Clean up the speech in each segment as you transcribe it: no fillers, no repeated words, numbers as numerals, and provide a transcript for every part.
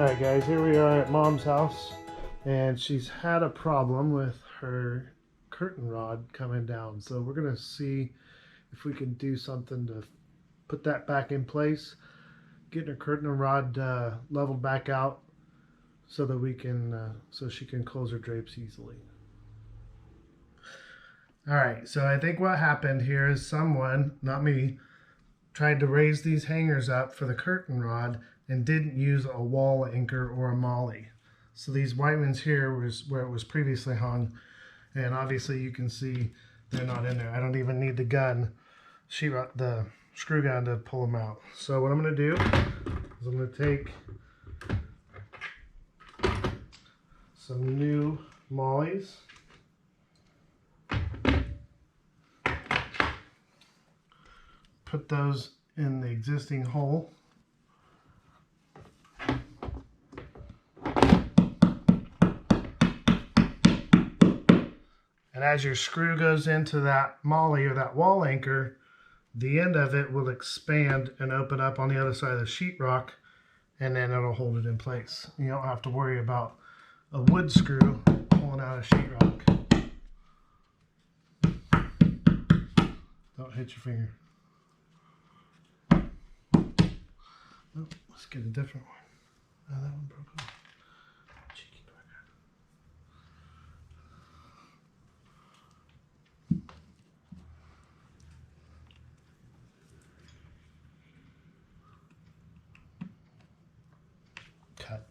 Alright guys, here we are at Mom's house, and she's had a problem with her curtain rod coming down. So we're going to see if we can do something to put that back in place, getting her curtain rod leveled back out so that we can, so she can close her drapes easily. Alright, so I think what happened here is someone, not me, tried to raise these hangers up for the curtain rod and didn't use a wall anchor or a molly. So these white ones here was where it was previously hung, and obviously you can see they're not in there. I don't even need the the screw gun to pull them out. So what I'm going to do is I'm going to take some new mollies, put those in the existing hole. And as your screw goes into that molly or that wall anchor, the end of it will expand and open up on the other side of the sheetrock, and then it'll hold it in place. You don't have to worry about a wood screw pulling out a sheetrock. Don't hit your finger. Oh, let's get a different one. Oh, that one broke off. Cheeky bugger. Cut.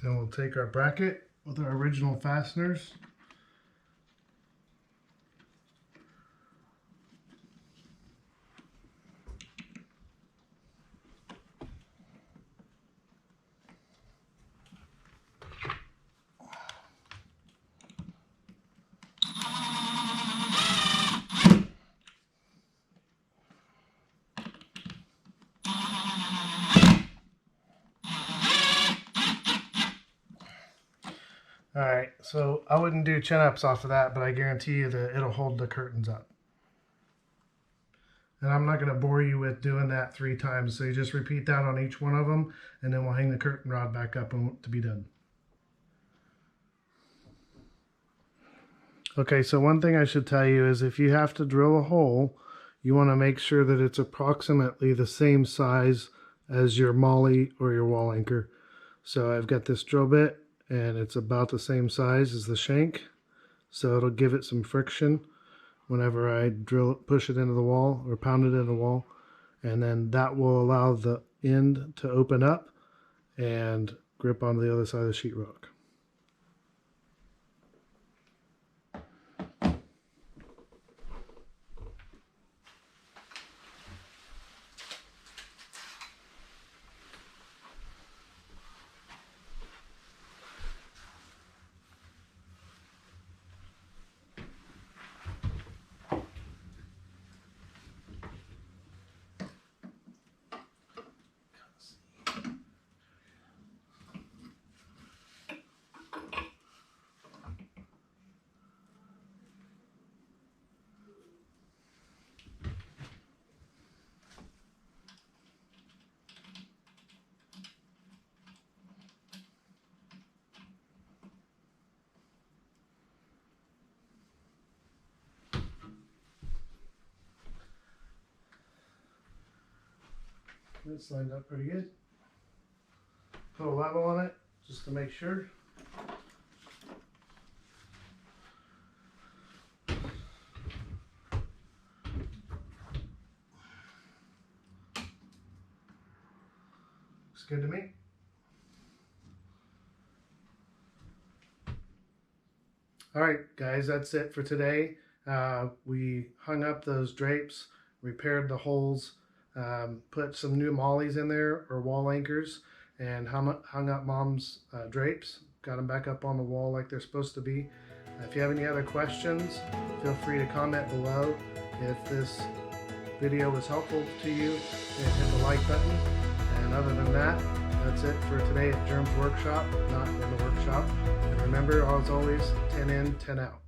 Then we'll take our bracket with our original fasteners. Alright, so I wouldn't do chin-ups off of that, but I guarantee you that it'll hold the curtains up. And I'm not going to bore you with doing that 3 times, so you just repeat that on each one of them, and then we'll hang the curtain rod back up and to be done. Okay, so one thing I should tell you is if you have to drill a hole, you want to make sure that it's approximately the same size as your molly or your wall anchor. So I've got this drill bit, and it's about the same size as the shank, so it'll give it some friction whenever I push it into the wall or pound it into the wall, and then that will allow the end to open up and grip onto the other side of the sheetrock. It's lined up pretty good. Put a level on it just to make sure. Looks good to me. Alright guys, that's it for today. We hung up those drapes, repaired the holes, put some new mollies in there or wall anchors, and hung up Mom's drapes, got them back up on the wall like they're supposed to be. If you have any other questions, feel free to comment below. If this video was helpful to you, hit the like button. And other than that, that's it for today at Germ's Workshop, not in the workshop. And remember, as always, 10 in, 10 out.